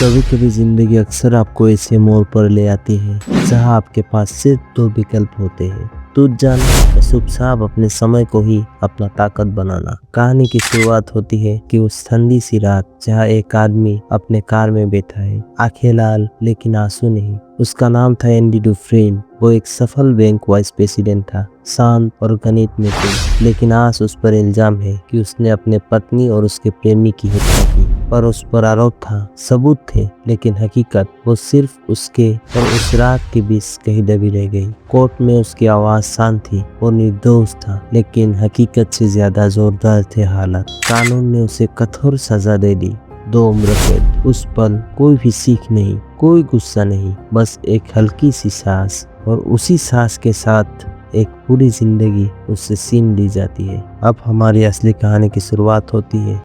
कभी कभी जिंदगी अक्सर आपको ऐसे मोड़ पर ले आती है जहां आपके पास सिर्फ दो विकल्प होते हैं, टूट जाना या चुपचाप अपने समय को ही अपना ताकत बनाना। कहानी की शुरुआत होती है कि उस ठंडी सी रात जहां एक आदमी अपने कार में बैठा है, आंखें लाल लेकिन आंसू नहीं। उसका नाम था एंडी डुफ्रेन। वो एक सफल बैंक वाइस प्रेसिडेंट था, शांत और गणित में तेज। लेकिन आज उस पर इल्जाम है कि उसने अपने पत्नी और उसके प्रेमी की हत्या की। पर उस पर आरोप था, सबूत थे, लेकिन हकीकत वो सिर्फ उसके और उस रात के बीच कहीं दबी रह गई। कोर्ट में उसकी आवाज शांत थी, वो निर्दोष था, लेकिन हकीकत से ज्यादा जोरदार थे हालात। कानून ने उसे कठोर सजा दे दी, 2 उम्र कैद। उस पल कोई भी सीख नहीं, कोई गुस्सा नहीं, बस एक हल्की सी सांस, और उसी सांस के साथ एक पूरी जिंदगी उससे छीन ली जाती है। अब हमारी असली कहानी की शुरुआत होती है।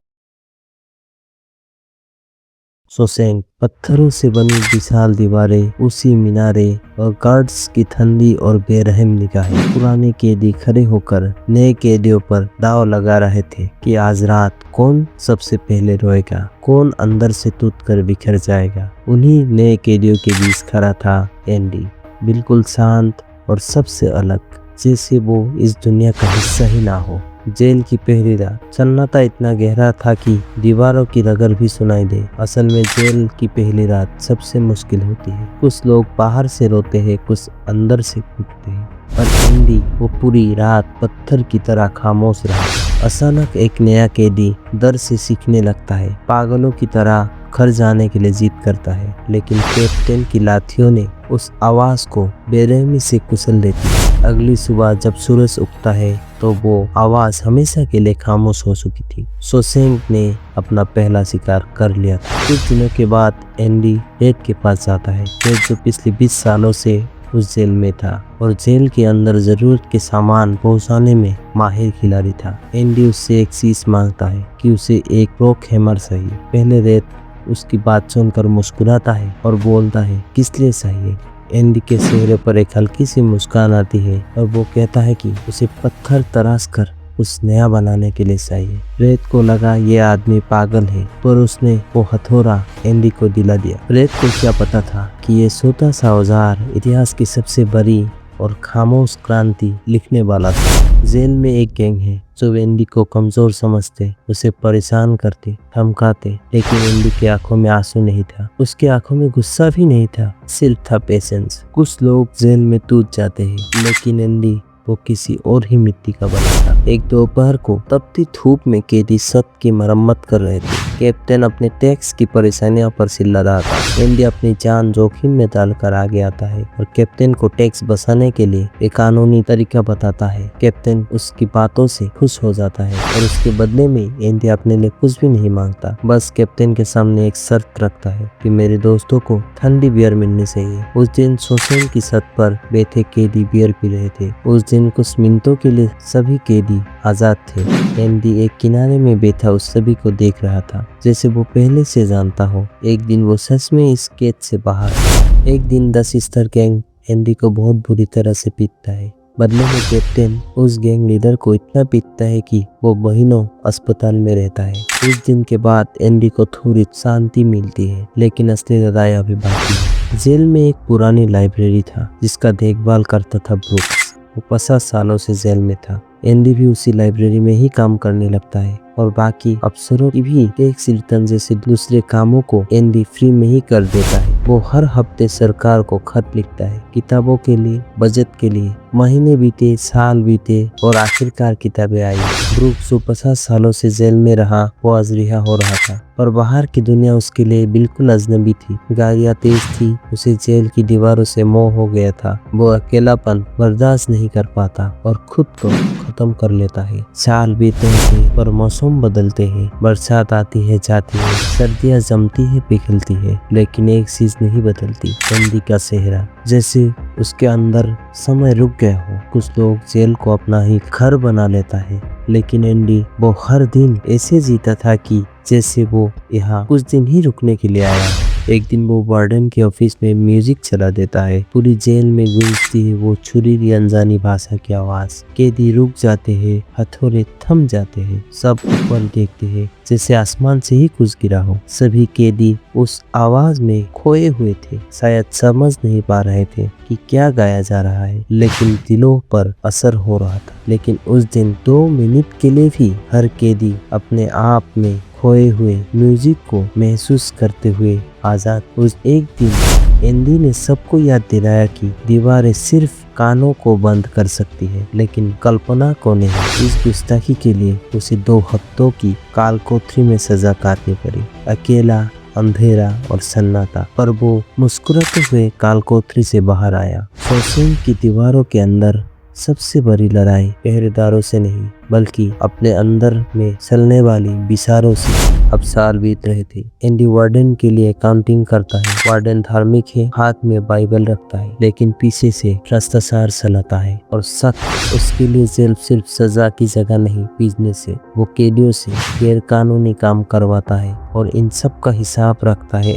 शोशैंक, पत्थरों से बनी विशाल दीवारें, ऊंची मीनारें और गार्ड्स की ठंडी और बेरहम निगाहें। पुराने कैदी खड़े होकर नए कैदियों पर दाव लगा रहे थे कि आज रात कौन सबसे पहले रोएगा, कौन अंदर से टूटकर बिखर जाएगा। उन्हीं नए कैदियों के बीच खड़ा था एंडी, बिल्कुल शांत और सबसे अलग, जैसे वो इस दुनिया का हिस्सा ही ना हो। जेल की पहली रात। सन्नाटा इतना गहरा था कि दीवारों की रगड़ भी सुनाई दे। असल में जेल की पहली रात सबसे मुश्किल होती है। कुछ लोग बाहर से रोते हैं, कुछ अंदर से कूदते हैं, पर एंडी वो पूरी रात पत्थर की तरह खामोश रहा। अचानक एक नया कैदी डर से सीखने लगता है, पागलों की तरह घर जाने के लिए जिद करता है, लेकिन कैप्टन की लाठियों ने उस आवाज को बेरहमी से कुचल देती है। अगली सुबह जब सूरज उगता है तो वो आवाज हमेशा के लिए खामोश हो चुकी थी। शोशैंक ने अपना पहला शिकार कर लिया था। कुछ दिनों के बाद एंडी रेड के पास जाता है, रेड जो पिछले 20 सालों से उस जेल में था और जेल के अंदर जरूरत के सामान पहुंचाने में माहिर खिलाड़ी था। एंडी उससे एक चीज मांगता है कि उसे एक रॉक हैमर चाहिए। पहले रेड उसकी बात सुनकर मुस्कुराता है और बोलता है, किस लिए चाहिए? एंडी के चेहरे पर एक हल्की सी मुस्कान आती है और वो कहता है कि उसे पत्थर तराश कर कुछ नया बनाने के लिए चाहिए। रेड को लगा ये आदमी पागल है, पर उसने वो हथौड़ा एंडी को दिला दिया। रेड को क्या पता था कि ये छोटा सा औजार इतिहास की सबसे बड़ी और खामोश क्रांति लिखने वाला था। जेल में एक गैंग है जो एंडी को कमजोर समझते, उसे परेशान करते, धमकाते, लेकिन एंडी की आंखों में आंसू नहीं था, उसकी आंखों में गुस्सा भी नहीं था, सिर्फ था पेशेंस। कुछ लोग जेल में टूट जाते हैं, लेकिन एंडी वो किसी और ही मिट्टी का बना था। एक दोपहर को तपती धूप में कैदी छत की मरम्मत कर रहे थे। कैप्टन अपने टैक्स की परेशानियों पर चिल्ला रहा था। एंडी अपनी जान जोखिम में डालकर आगे आता है और कैप्टन को टैक्स बचाने के लिए एक कानूनी तरीका बताता है। कैप्टन उसकी बातों से खुश हो जाता है और उसके बदले में एंडी अपने लिए कुछ भी नहीं मांगता, बस कैप्टन के सामने एक शर्त रखता है कि मेरे दोस्तों को ठंडी बियर मिलनी चाहिए। उस दिन शोशैंक की छत पर बैठे कैदी बियर पी रहे थे। उस दिन कुछ मिनटों के लिए सभी कैदी आजाद थे। एंडी एक किनारे में बैठा उस सभी को देख रहा था, जैसे वो पहले से जानता हो। एक दिन वो सच में इस कैद से बाहर। एक दिन 10 स्तर गैंग एंडी को बहुत बुरी तरह से पीटता है। बदले में कैप्टन उस गैंग लीडर को इतना पीटता है कि वो महीनों अस्पताल में रहता है। उस दिन के बाद एंडी को थोड़ी शांति मिलती है, लेकिन असली लड़ाई अभी बाकी है। जेल में एक पुरानी लाइब्रेरी था जिसका देखभाल करता था ब्रूक्स। वो 50 सालों से जेल में था। एंडी भी उसी लाइब्रेरी में ही काम करने लगता है और बाकी अफसरों की भी टैक्स रिटर्न जैसे दूसरे कामों को एंडी फ्री में ही कर देता है। वो हर हफ्ते सरकार को खत लिखता है, किताबों के लिए, बजट के लिए। महीने बीते, साल बीते और आखिरकार किताबें आई। ब्रूक्स जो 50 सालों से जेल में रहा, वो आज रिहा हो रहा था, पर बाहर की दुनिया उसके लिए बिल्कुल अजनबी थी। गाड़ियां तेज थी, उसे जेल की दीवारों से मोह हो गया था। वो अकेलापन बर्दाश्त नहीं कर पाता और खुद को खत्म कर लेता है। साल बीते हैं पर मौसम बदलते हैं, बरसात आती है जाती है, सर्दियां जमती है पिघलती है, लेकिन एक चीज नहीं बदलती, एंडी का चेहरा। जैसे उसके अंदर समय रुक गया हो। कुछ लोग जेल को अपना ही घर बना लेता है, लेकिन एंडी वो हर दिन ऐसे जीता था कि जैसे वो यहाँ कुछ दिन ही रुकने के लिए आया है। एक दिन वो वार्डन के ऑफिस में म्यूजिक चला देता है। पूरी जेल में गूंजती है वो छुरीली अनजानी भाषा की आवाज। कैदी रुक जाते हैं, हथौड़े थम जाते हैं, सब ऊपर देखते हैं जैसे आसमान से ही कुछ गिरा हो। सभी कैदी उस आवाज में खोए हुए थे, शायद समझ नहीं पा रहे थे कि क्या गाया जा रहा है, लेकिन दिलों पर असर हो रहा था। लेकिन उस दिन 2 मिनट के लिए भी हर कैदी अपने आप में खोए हुए म्यूजिक को महसूस करते हुए आजाद। उस एक दिन एंडी ने सबको याद दिलाया कि दीवारें सिर्फ कानों को बंद कर सकती है, लेकिन कल्पना को नहीं। इस गुस्ताखी के लिए उसे 2 हफ्तों की कालकोठरी में सजा काटनी पड़ी। अकेला, अंधेरा और सन्नाटा, पर वो मुस्कुराते हुए कालकोठरी से बाहर आया। शोशेंग की दीवारों के अंदर सबसे बड़ी लड़ाई पहरेदारों से नहीं, बल्कि अपने अंदर में चलने वाली विचारों से। अब साल बीत रहे थे। एंडी वार्डन के लिए काउंटिंग करता है। वार्डन धार्मिक है, हाथ में बाइबल रखता है, लेकिन पीछे से भ्रष्टाचार चलाता है और सच उसके लिए जेल सिर्फ सजा की जगह नहीं, बिजनेस है। वो कैदियों से गैर कानूनी काम करवाता है और इन सब का हिसाब रखता है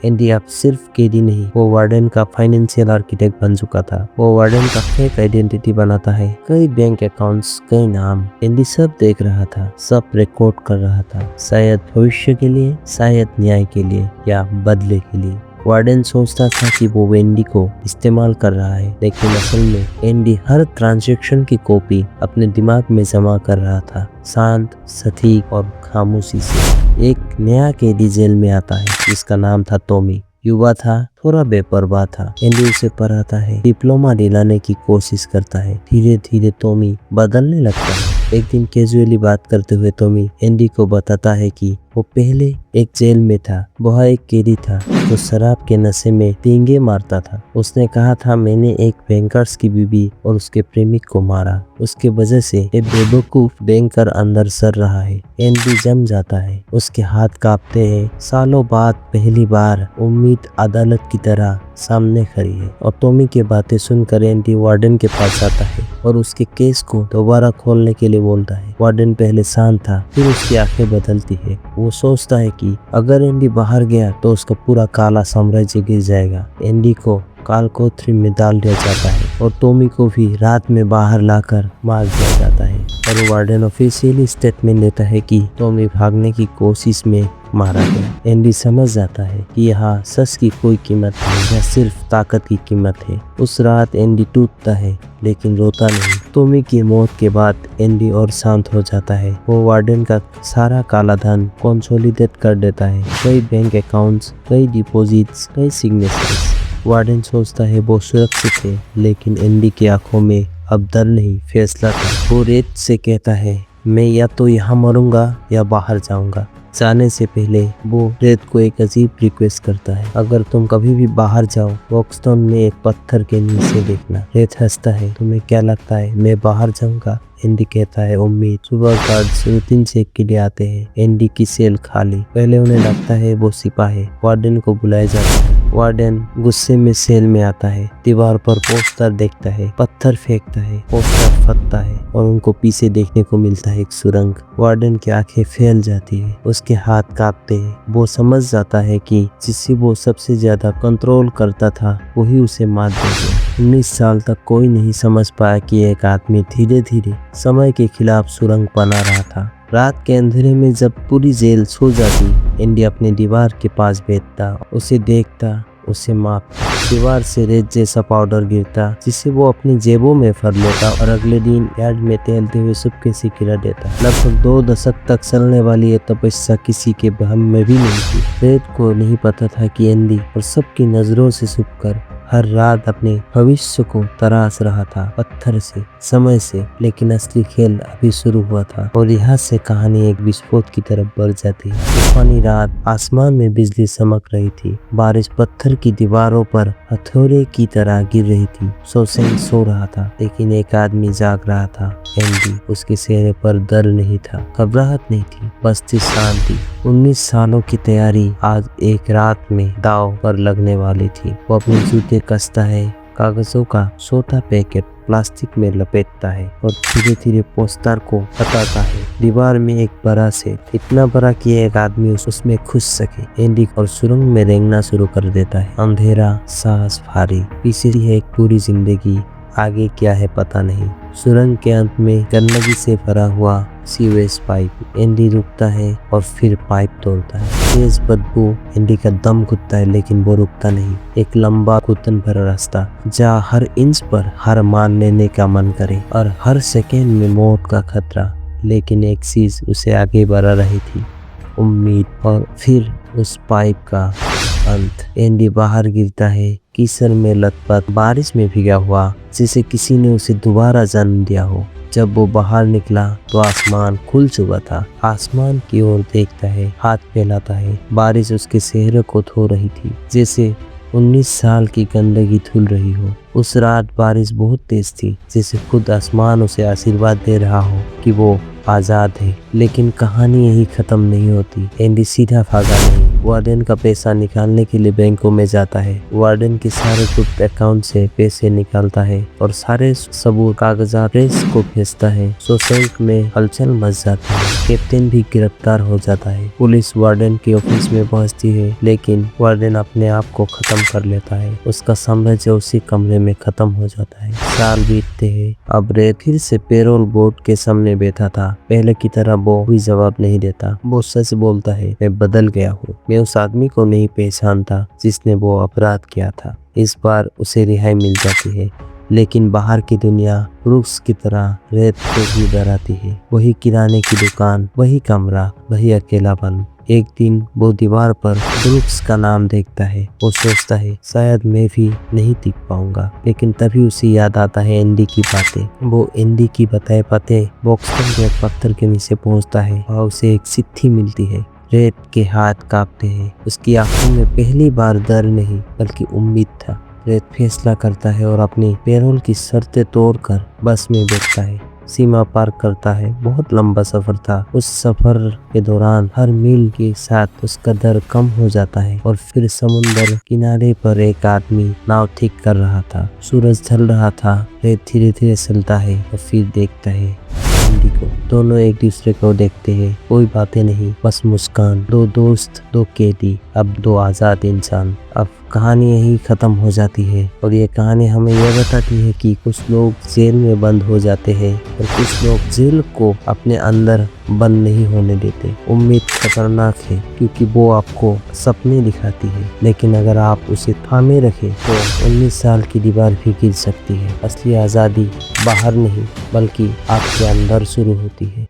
एंडी अब सिर्फ कैदी नहीं, वो वार्डन का फाइनेंशियल आर्किटेक्ट बन चुका था। वो वार्डन का फेक आइडेंटिटी बनाता है, कई बैंक अकाउंट्स, कई नाम। एंडी सब देख रहा था, सब रिकॉर्ड कर रहा था, शायद भविष्य के लिए, शायद न्याय के लिए या बदले के लिए। वार्डन सोचता था कि वो एंडी को इस्तेमाल कर रहा है, लेकिन असल में एंडी हर ट्रांजैक्शन की कॉपी अपने दिमाग में जमा कर रहा था, शांत, सटीक और खामोशी से। एक नया कैदी जेल में आता है जिसका नाम था टॉमी। युवा था, थोड़ा बेपरवाह था। एंडी उसे पढ़ाता है, डिप्लोमा दिलाने की कोशिश करता है। धीरे धीरे टॉमी बदलने लगता है। एक दिन कैजुअली बात करते हुए टॉमी एंडी को बताता है कि वो पहले एक जेल में था, वह एक कैदी था जो शराब के नशे में तींगे मारता था। उसने कहा था, मैंने एक बैंकर्स की बीवी और उसके प्रेमिक को मारा, उसके वजह से एक बेवकूफ बैंकर अंदर सड़ रहा है। एंडी जम जाता है, उसके हाथ कांपते हैं। सालों बाद पहली बार उम्मीद अदालत की तरह सामने खड़ी है और टॉमी की बातें सुनकर एंडी वार्डन के पास आता है और उसके केस को दोबारा खोलने के लिए बोलता है। वार्डन पहले शांत था, फिर उसकी आंखें बदलती है। वो सोचता है कि अगर एंडी बाहर गया तो उसका पूरा काला साम्राज्य गिर जाएगा। एंडी को कालकोठरी में डाल दिया जाता है और टॉमी को भी रात में बाहर लाकर मार दिया जाता है। और वार्डन ऑफिशियली स्टेटमेंट देता है कि टॉमी भागने की कोशिश में मारा गया। एंडी समझ जाता है कि यहाँ सच की कोई कीमत नहीं, यह सिर्फ ताकत की कीमत है। उस रात एंडी टूटता है लेकिन रोता नहीं। टॉमी की मौत के बाद एंडी और शांत हो जाता है। वो वार्डन का सारा काला धन कंसोलिडेट कर देता है, कई बैंक अकाउंट्स, कई डिपॉजिट्स, कई सिग्नेचर्स। वार्डन सोचता है वो सुरक्षित है, लेकिन एंडी की आंखों में अब डर नहीं, फैसला था। वो रेत से कहता है, मैं या तो यहाँ मरूंगा या बाहर जाऊंगा। जाने से पहले वो रेत को एक अजीब रिक्वेस्ट करता है, अगर तुम कभी भी बाहर जाओ वॉकस्टोन में एक पत्थर के नीचे देखना। रेत हंसता है, तुम्हें क्या लगता है मैं बाहर जाऊंगा? एंडी कहता है, उम्मीद। सुबह गार्ड्स रूटीन चेक के लिए आते हैं। एंडी की सेल खाली। पहले उन्हें लगता है वो सिपाही। वार्डन को बुलाया जाता है। वार्डन गुस्से में सेल में आता है, दीवार पर पोस्टर देखता है, पत्थर फेंकता है, पोस्टर फटता है और उनको पीछे देखने को मिलता है एक सुरंग। वार्डन की आंखें फैल जाती है, उसके हाथ कांपते हैं। वो समझ जाता है कि जिसे वो सबसे ज्यादा कंट्रोल करता था वही उसे मार देगा। 19 साल तक कोई नहीं समझ पाया कि एक आदमी धीरे धीरे समय के खिलाफ सुरंग बना रहा था। रात के अंधेरे में जब पूरी जेल सो जाती, एंडी अपने दीवार के पास बैठता, उसे देखता, उसे मापता। दीवार से रेत जैसा पाउडर गिरता जिसे वो अपनी जेबों में भर लेता और अगले दिन यार्ड में टहलते हुए चुपके से गिरा देता। लगभग 2 दशक तक चलने वाली ये तपस्या किसी के वहम में भी नहीं थी। रेत को नहीं पता था कि एंडी और सबकी नजरों से छुपकर हर रात अपने भविष्य को तराश रहा था, पत्थर से, समय से। लेकिन असली खेल अभी शुरू हुआ था और यहाँ से कहानी एक विस्फोट की तरफ बढ़ जाती है। तूफानी रात, आसमान में बिजली चमक रही थी, बारिश पत्थर की दीवारों पर हथौड़े की तरह गिर रही थी। शोशेंग सो रहा था, लेकिन एक आदमी जाग रहा था, एंडी। उसके चेहरे पर डर नहीं था, घबराहट नहीं थी, बस थी शांति। 19 सालों की तैयारी आज एक रात में दांव पर लगने वाली थी। वो अपने जूते कसता है, कागजों का छोटा पैकेट प्लास्टिक में लपेटता है और धीरे धीरे पोस्टर को हटाता है। दीवार में एक बड़ा से इतना बड़ा कि एक आदमी उसमें घुस सके। एंडी और सुरंग में रेंगना शुरू कर देता है। अंधेरा, सांस भारी, पीछे है एक पूरी जिंदगी, आगे क्या है पता नहीं। सुरंग के अंत में गंदगी से भरा हुआ सीवेज पाइप। एंडी रुकता है और फिर पाइप तोड़ता है। तेज बदबू, एंडी का दम घुटता है लेकिन वो रुकता नहीं। एक लंबा घुटन भरा रास्ता जहाँ हर इंच पर हार मान लेने का मन करे और हर सेकेंड में मौत का खतरा। लेकिन एक चीज उसे आगे बढ़ा रही थी, उम्मीद। और फिर उस पाइप का अंत। एंडी बाहर गिरता है, कीचड़ में लथपथ, बारिश में भीगा हुआ, जिसे किसी ने उसे दोबारा जन्म दिया हो। जब वो बाहर निकला तो आसमान खुल चुका था। आसमान की ओर देखता है, हाथ फैलाता है। बारिश उसके चेहरे को धो रही थी, जैसे 19 साल की गंदगी धुल रही हो। उस रात बारिश बहुत तेज थी, जैसे खुद आसमान उसे आशीर्वाद दे रहा हो कि वो आजाद है। लेकिन कहानी यही खत्म नहीं होती। एंडी सीधा भागा नहीं, वार्डन का पैसा निकालने के लिए बैंकों में जाता है। वार्डन के सारे गुप्त अकाउंट से पैसे निकालता है और सारे सबूत कागजात प्रेस को भेजता है। शोशैंक में हलचल मच जाती है। कैप्टन भी गिरफ्तार हो जाता है। पुलिस वार्डन के ऑफिस में पहुंचती है, लेकिन वार्डन अपने आप को खत्म कर लेता है। उसका साम्राज्य उसी कमरे में खत्म हो जाता है। साल बीतते हैं। अब रेड फिर से पेरोल बोर्ड के सामने बैठा था। पहले की तरह वो कोई जवाब नहीं देता। वो सच बोलता है, मैं बदल गया हूँ। मैं उस आदमी को नहीं पहचानता जिसने वो अपराध किया था। इस बार उसे रिहाई मिल जाती है, लेकिन बाहर की दुनिया वृक्ष की तरह रेत को भी डराती है। वही किराने की दुकान, वही कमरा, वही अकेलापन। एक दिन वो दीवार पर वृक्ष का नाम देखता है। वो सोचता है शायद मैं भी नहीं टिक पाऊंगा, लेकिन तभी उसे याद आता है एंडी की बातें। वो एंडी की बताए बातें बॉक्सटन के पत्थर के नीचे पहुंचता है। वहाँ उसे एक चिट्ठी मिलती है। रेड के हाथ कांपते हैं। उसकी आंखों में पहली बार डर नहीं बल्कि उम्मीद था। रेड फैसला करता है और अपनी पेरोल की शर्तें तोड़कर बस में बैठता है। सीमा पार करता है। बहुत लंबा सफर था। उस सफर के दौरान हर मील के साथ उसका डर कम हो जाता है। और फिर समुंदर किनारे पर एक आदमी नाव ठीक कर रहा था। सूरज ढल रहा था। रेड धीरे धीरे चलता है और फिर देखता है एंडी को। दोनों एक दूसरे को देखते हैं। कोई बातें नहीं, बस मुस्कान। दो दोस्त, दो कैदी, अब दो आजाद इंसान। अब कहानी यही खत्म हो जाती है। और ये कहानी हमें यह बताती है कि कुछ लोग जेल में बंद हो जाते हैं और कुछ लोग जेल को अपने अंदर बंद नहीं होने देते। उम्मीद खतरनाक है क्योंकि वो आपको सपने दिखाती है, लेकिन अगर आप उसे थामे रखें तो 19 साल की दीवार भी गिर सकती है। असली आज़ादी बाहर नहीं बल्कि आपके अंदर शुरू होती है।